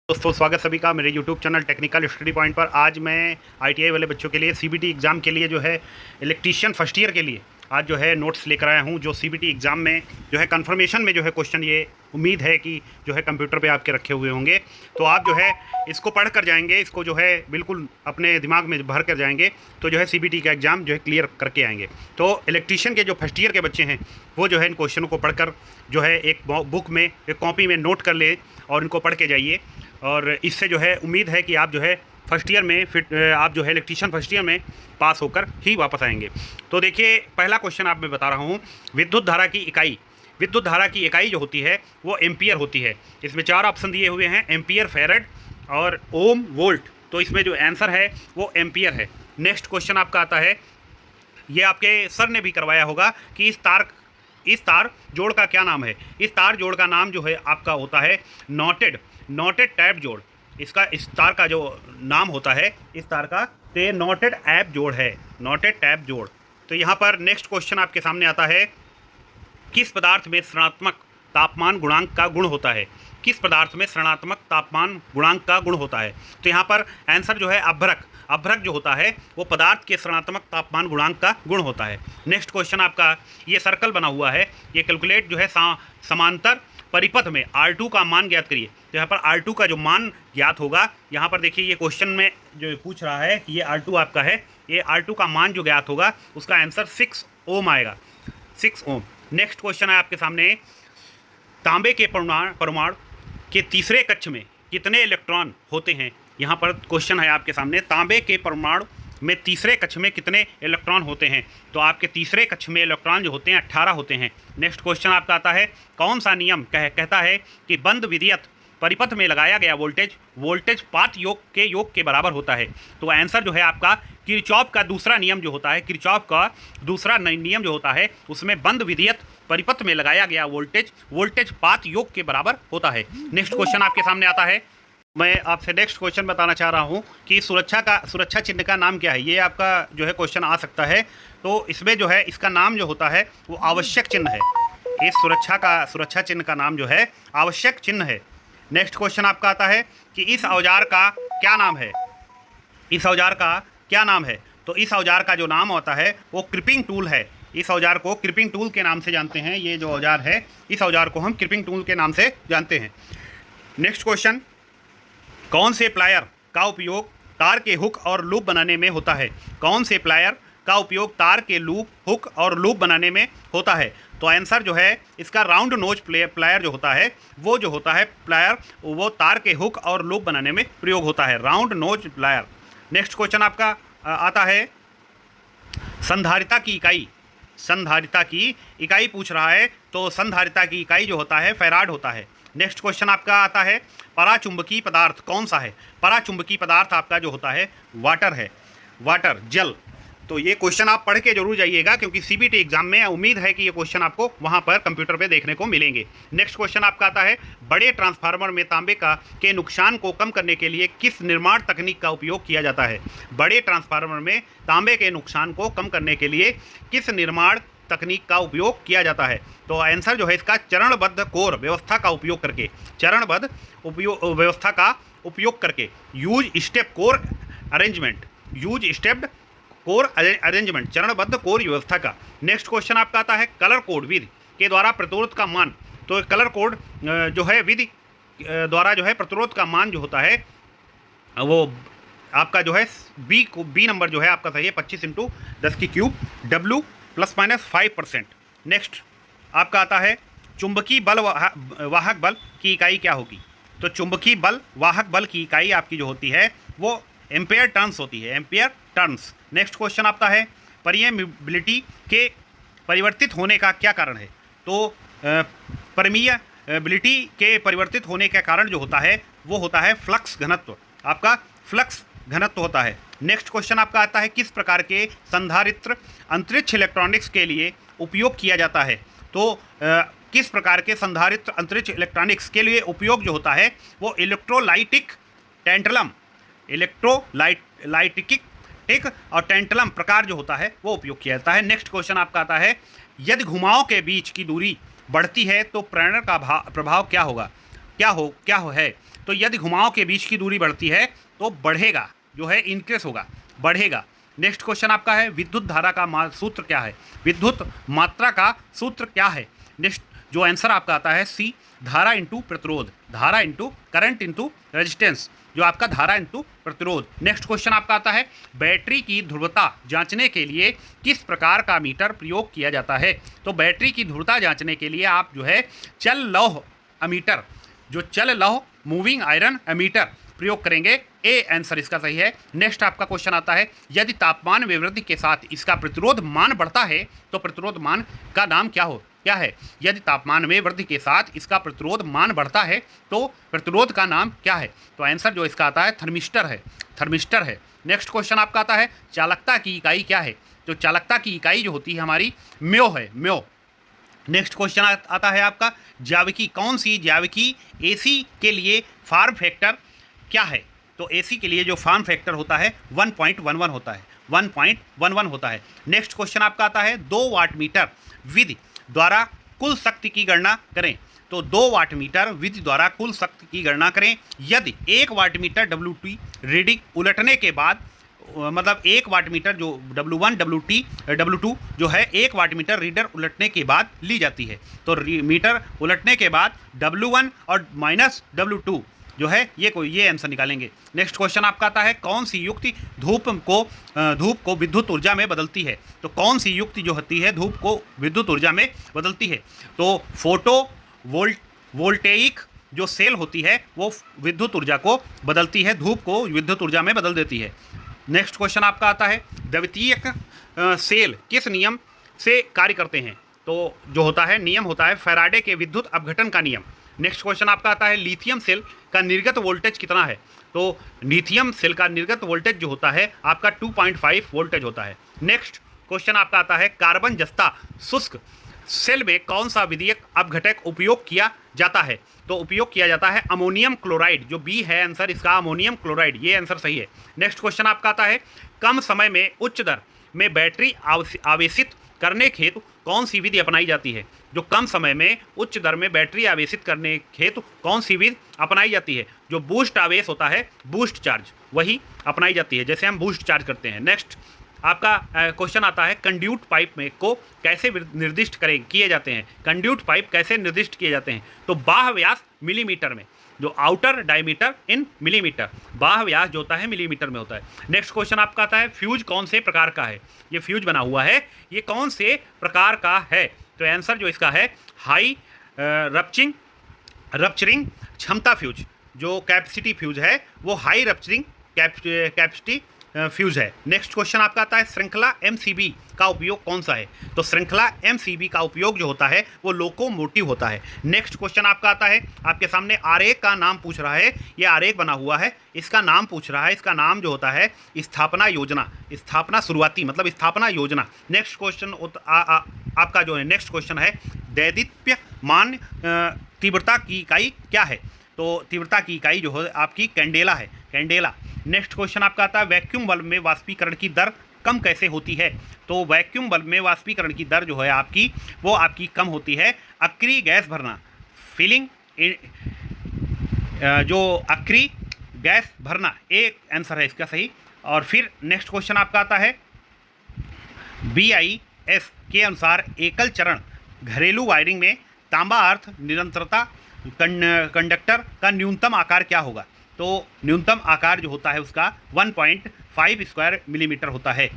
दोस्तों स्वागत सभी का मेरे YouTube channel technical study point पर। आज मैं ITI वाले बच्चों के लिए CBT एग्ज़ाम के लिए जो है इलेक्ट्रीशियन फर्स्ट ईयर के लिए आज जो है नोट्स लेकर आया हूं। जो CBT एग्ज़ाम में जो है कन्फर्मेशन में जो है क्वेश्चन ये उम्मीद है कि जो है कंप्यूटर पे आपके रखे हुए होंगे, तो आप जो है इसको पढ़ कर जाएंगे, इसको जो है बिल्कुल अपने दिमाग में भर कर जाएंगे, तो जो है CBT का एग्ज़ाम जो है क्लियर करके आएंगे। तो इलेक्ट्रीशियन के जो फर्स्ट ईयर के बच्चे हैं वो जो है इन क्वेश्चनों को पढ़कर जो है एक बुक में, एक कॉपी में नोट कर ले और इनको पढ़ के जाइए। और इससे जो है उम्मीद है कि आप जो है फर्स्ट ईयर में आप जो है इलेक्ट्रीशियन फर्स्ट ईयर में पास होकर ही वापस आएंगे। तो देखिए पहला क्वेश्चन आप मैं बता रहा हूँ। विद्युत धारा की इकाई जो होती है वो एम्पियर होती है। इसमें चार ऑप्शन दिए हुए हैं, एम्पियर, फेरेड और ओम, वोल्ट। तो इसमें जो आंसर है वो एम्पियर है। नेक्स्ट क्वेश्चन आपका आता है, ये आपके सर ने भी करवाया होगा कि इस तार जोड़ का क्या नाम है। इस तार जोड़ का नाम जो है आपका होता है नॉटेड टैप जोड़। इस तार का जो नाम होता है, इस तार का तो नॉटेड ऐप जोड़ है, नॉटेड टैप जोड़। तो यहाँ पर नेक्स्ट क्वेश्चन आपके सामने आता है, किस पदार्थ में ऋणात्मक तापमान गुणांक का गुण होता है। किस पदार्थ में ऋणात्मक तापमान गुणांक का गुण होता है। तो यहाँ पर आंसर जो है अभ्रक जो होता है वो पदार्थ के ऋणात्मक तापमान गुणांक का गुण होता है। नेक्स्ट क्वेश्चन आपका, ये सर्कल बना हुआ है, ये कैलकुलेट जो है समांतर परिपथ में R2 का मान ज्ञात करिए। तो यहाँ पर R2 का जो मान ज्ञात होगा, यहाँ पर देखिए ये क्वेश्चन में जो पूछ रहा है कि ये R2 आपका है, ये R2 का मान जो ज्ञात होगा उसका आंसर 6 ओम आएगा, 6 ओम। नेक्स्ट क्वेश्चन है आपके सामने, तांबे के परमाणु के तीसरे कक्ष में कितने इलेक्ट्रॉन होते हैं। यहाँ पर क्वेश्चन है आपके सामने, तांबे के परमाणु में तीसरे कक्ष में कितने इलेक्ट्रॉन होते हैं। तो आपके तीसरे कक्ष में इलेक्ट्रॉन जो होते हैं 18 होते हैं। नेक्स्ट क्वेश्चन आपका आता है, कौन सा नियम कहता है कि बंद विद्युत परिपथ में लगाया गया वोल्टेज पात योग के बराबर होता है। तो आंसर जो है आपका किरचॉफ का दूसरा नियम जो होता है, किरचॉफ का दूसरा नियम जो होता है उसमें बंद विद्युत परिपथ में लगाया गया वोल्टेज पात योग के बराबर होता है। नेक्स्ट क्वेश्चन आपके सामने आता है, मैं आपसे नेक्स्ट क्वेश्चन बताना चाह रहा हूं कि सुरक्षा चिन्ह का नाम क्या है। ये आपका जो है क्वेश्चन आ सकता है। तो इसमें जो है इसका नाम जो होता है वो आवश्यक चिन्ह है। इस सुरक्षा चिन्ह का नाम जो है आवश्यक चिन्ह है। नेक्स्ट क्वेश्चन आपका आता है कि इस औजार का क्या नाम है। इस औजार का क्या नाम है। तो इस औजार का जो नाम होता है वो क्रिपिंग टूल है। इस औजार को क्रिपिंग टूल के नाम से जानते हैं। ये जो औजार है, इस औजार को हम क्रिपिंग टूल के नाम से जानते हैं। नेक्स्ट क्वेश्चन, कौन से प्लायर का उपयोग तार के हुक और लूप बनाने में होता है। कौन से प्लायर का उपयोग तार के हुक और लूप बनाने में होता है। तो आंसर जो है इसका राउंड नोज प्लायर जो होता है, वो जो होता है प्लायर, वो तार के हुक और लूप बनाने में प्रयोग होता है, round knows plier. Next question आपका आता है, संधारिता की इकाई पूछ रहा है। तो संधारिता की इकाई जो होता है फैराड होता है। नेक्स्ट क्वेश्चन आपका आता है, पराचुंबकीय पदार्थ कौन सा है। पराचुंबकीय पदार्थ आपका जो होता है वाटर है, वाटर, जल। तो ये क्वेश्चन आप पढ़ के जरूर जाइएगा, क्योंकि CBT एग्जाम में उम्मीद है कि ये क्वेश्चन आपको वहाँ पर कंप्यूटर पे देखने को मिलेंगे। नेक्स्ट क्वेश्चन आपका आता है, बड़े ट्रांसफार्मर में तांबे के नुकसान को कम करने के लिए किस निर्माण तकनीक का उपयोग किया जाता है। बड़े ट्रांसफार्मर में तांबे के नुकसान को कम करने के लिए किस निर्माण तकनीक का उपयोग किया जाता है। तो आंसर जो है इसका चरणबद्ध कोर व्यवस्था का उपयोग करके, चरणबद्ध व्यवस्था का उपयोग करके, यूज स्टेप्ड कोर अरेंजमेंट, चरणबद्ध कोर व्यवस्था का। नेक्स्ट क्वेश्चन आपका आता है, कलर कोड विधि के द्वारा प्रतिरोध का मान। तो कलर कोड जो है विधि द्वारा जो है प्रतिरोध का मान जो होता है वो आपका जो है बी नंबर जो है आपका सही है 25 × 10³ W ±5%। नेक्स्ट आपका आता है, चुंबकीय बल वाहक बल की इकाई क्या होगी। तो चुंबकीय बल वाहक बल की इकाई आपकी जो होती है वो एम्पेयर टर्न्स होती है, एम्पेयर टर्न्स। नेक्स्ट क्वेश्चन आता है, परमिएबिलिटी के परिवर्तित होने का क्या कारण है। तो परमिएबिलिटी के परिवर्तित होने का कारण जो होता है वो होता है फ्लक्स घनत्व, आपका फ्लक्स घनत्व होता है। नेक्स्ट क्वेश्चन आपका आता है, किस प्रकार के संधारित्र अंतरिक्ष इलेक्ट्रॉनिक्स के लिए उपयोग किया जाता है। तो किस प्रकार के संधारित्र अंतरिक्ष इलेक्ट्रॉनिक्स के लिए उपयोग जो होता है वो इलेक्ट्रोलाइटिक और टेंटलम प्रकार जो होता है वो उपयोग किया जाता है। नेक्स्ट क्वेश्चन आपका आता है, यदि घुमाव के बीच की दूरी बढ़ती है तो प्रेरण का प्रभाव क्या होगा। क्या हो है। तो यदि घुमाव के बीच की दूरी बढ़ती है तो बढ़ेगा, जो है इंक्रीज होगा, बढ़ेगा। नेक्स्ट क्वेश्चन आपका है विद्युत धारा का सूत्र क्या है, विद्युत मात्रा का सूत्र क्या है। नेक्स्ट जो आंसर आपका आता है सी, धारा इंटू प्रतिरोध, धारा इंटू करंट इंटू रेजिस्टेंस, जो आपका धारा इंटू प्रतिरोध। नेक्स्ट क्वेश्चन आपका आता है बैटरी की ध्रुवता जांचने के लिए किस प्रकार का मीटर प्रयोग किया जाता है। तो बैटरी की ध्रुवता जांचने के लिए आप जो है चल लौह अमीटर, जो चल लौह मूविंग आयरन एमीटर प्रयोग करेंगे। ए आंसर इसका सही है। नेक्स्ट आपका क्वेश्चन आता है यदि तापमान में वृद्धि के साथ इसका प्रतिरोध मान बढ़ता है तो प्रतिरोध मान का नाम क्या है। यदि तापमान में वृद्धि के साथ इसका प्रतिरोध मान बढ़ता है तो प्रतिरोध का नाम क्या है। तो आंसर जो इसका आता है थर्मिस्टर है, थर्मिस्टर है। नेक्स्ट क्वेश्चन आपका आता है चालकता की इकाई क्या है। तो चालकता की इकाई जो होती है हमारी म्यो है, म्यो। नेक्स्ट क्वेश्चन आता है आपका ज्याविकी, कौन सी ज्याविकी एसी के लिए फॉर्म फैक्टर क्या है। तो एसी के लिए जो फॉर्म फैक्टर होता है 1.11 होता है, 1.11 होता है। नेक्स्ट क्वेश्चन आपका आता है 2 वाट मीटर विधि द्वारा कुल शक्ति की गणना करें। तो 2 वाट मीटर विधि द्वारा कुल शक्ति की गणना करें यदि 1 वाट मीटर WT रीडिंग उलटने के बाद, मतलब 1 वाट मीटर जो W1 W2 जो है 1 वाट मीटर रीडर उलटने के बाद ली जाती है। तो मीटर उलटने के बाद W1 और माइनस W2 जो है ये आंसर निकालेंगे। नेक्स्ट क्वेश्चन आपका आता है कौन सी युक्ति धूप को विद्युत ऊर्जा में बदलती है। तो कौन सी युक्ति जो होती है धूप को विद्युत ऊर्जा में बदलती है। तो फोटो वोल्टेइक जो सेल होती है वो विद्युत ऊर्जा को बदलती है, धूप को विद्युत ऊर्जा में बदल देती है। नेक्स्ट क्वेश्चन आपका आता है द्वितीयक सेल किस नियम से कार्य करते हैं। तो जो होता है नियम होता है फैराडे के विद्युत अपघटन का नियम। नेक्स्ट क्वेश्चन आपका आता है लिथियम सेल का निर्गत वोल्टेज कितना है। तो लिथियम सेल का निर्गत वोल्टेज जो होता है आपका 2.5 वोल्टेज होता है। नेक्स्ट क्वेश्चन आपका आता है कार्बन जस्ता शुष्क सेल में कौन सा विद्युत अपघटक उपयोग किया जाता है। तो उपयोग किया जाता है अमोनियम क्लोराइड, जो बी है आंसर इसका अमोनियम क्लोराइड, ये आंसर सही है। नेक्स्ट क्वेश्चन आपका आता है कम समय में उच्च दर में बैटरी आवेशित करने हेतु कौन सी विधि अपनाई जाती है। जो कम समय में उच्च दर में बैटरी आवेशित करने हेतु कौन सी विधि अपनाई जाती है। जो बूस्ट आवेश होता है, बूस्ट चार्ज, वही अपनाई जाती है, जैसे हम बूस्ट चार्ज करते हैं। नेक्स्ट आपका क्वेश्चन आता है कंड्यूट पाइप में को कैसे निर्दिष्ट किए जाते हैं। कंड्यूट पाइप कैसे निर्दिष्ट किए जाते हैं। तो बाह्य व्यास मिलीमीटर में, जो आउटर डायमीटर इन मिलीमीटर, बाह्य व्यास जो होता है मिलीमीटर में होता है। नेक्स्ट क्वेश्चन आपका आता है फ्यूज कौन से प्रकार का है। ये फ्यूज बना हुआ है, ये कौन से प्रकार का है। तो आंसर जो इसका है हाई रप्चरिंग क्षमता फ्यूज, जो कैपेसिटी फ्यूज है वो हाई रप्चरिंग कैपेसिटी फ्यूज है। नेक्स्ट क्वेश्चन आपका आता है श्रृंखला MCB का उपयोग कौन सा है। तो श्रृंखला MCB का उपयोग जो होता है वो लोकोमोटिव होता है। नेक्स्ट क्वेश्चन आपका आता है आपके सामने आरेख का नाम पूछ रहा है, ये आरेख बना हुआ है, इसका नाम पूछ रहा है। इसका नाम जो होता है स्थापना योजना, स्थापना शुरुआती मतलब स्थापना योजना। नेक्स्ट क्वेश्चन आपका जो है नेक्स्ट क्वेश्चन है दैदीप्यमान तीव्रता की इकाई क्या है। तो तीव्रता की इकाई जो है आपकी कैंडेला है, कैंडेला। नेक्स्ट क्वेश्चन आपका आता है वैक्यूम बल्ब में वाष्पीकरण की दर कम कैसे होती है। तो वैक्यूम बल्ब में वाष्पीकरण की दर जो है आपकी वो आपकी कम होती है अक्रिय गैस भरना, फिलिंग, जो अक्रिय गैस भरना, एक आंसर है इसका सही। और फिर नेक्स्ट क्वेश्चन आपका आता है BIS के अनुसार एकल चरण घरेलू वायरिंग में तांबा अर्थ निरंतरता कंडक्टर का न्यूनतम आकार क्या होगा। तो न्यूनतम आकार जो होता है उसका 1.5 स्क्वायर मिलीमीटर होता है।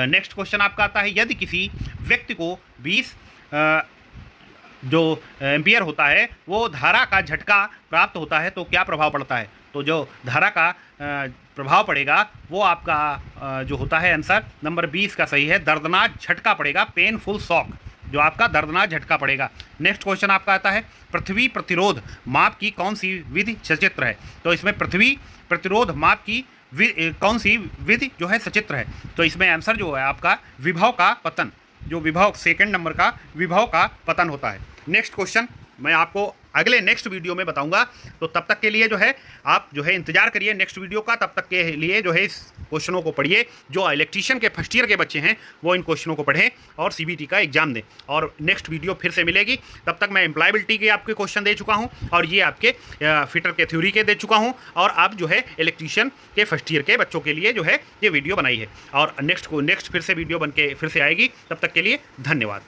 नेक्स्ट क्वेश्चन आपका आता है यदि किसी व्यक्ति को 20 जो एम्पियर होता है वो धारा का झटका प्राप्त होता है तो क्या प्रभाव पड़ता है। तो जो धारा का प्रभाव पड़ेगा वो आपका जो होता है आंसर नंबर 20 का सही है, दर्दनाक झटका पड़ेगा, पेनफुल शॉक, जो आपका दर्दनाक झटका पड़ेगा। नेक्स्ट क्वेश्चन आपका आता है पृथ्वी प्रतिरोध माप की कौन सी विधि सचित्र है। तो इसमें पृथ्वी प्रतिरोध माप की कौन सी विधि जो है सचित्र है। तो इसमें आंसर जो है आपका विभव का पतन, जो विभव सेकंड नंबर का विभव का पतन होता है। नेक्स्ट क्वेश्चन मैं आपको अगले नेक्स्ट वीडियो में बताऊंगा। तो तब तक के लिए जो है आप जो है इंतजार करिए नेक्स्ट वीडियो का। तब तक के लिए जो है इस क्वेश्चनों को पढ़िए। जो इलेक्ट्रीशियन के फर्स्ट ईयर के बच्चे हैं वो इन क्वेश्चनों को पढ़ें और सीबीटी का एग्जाम दें। और नेक्स्ट वीडियो फिर से मिलेगी। तब तक मैं एम्प्लॉयबिलिटी के आपके क्वेश्चन दे चुका हूँ और ये आपके फिटर के थ्योरी के दे चुका हूँ, और अब जो है इलेक्ट्रीशियन के फर्स्ट ईयर के बच्चों के लिए जो है ये वीडियो बनाई है। और नेक्स्ट फिर से वीडियो बन के फिर से आएगी। तब तक के लिए धन्यवाद।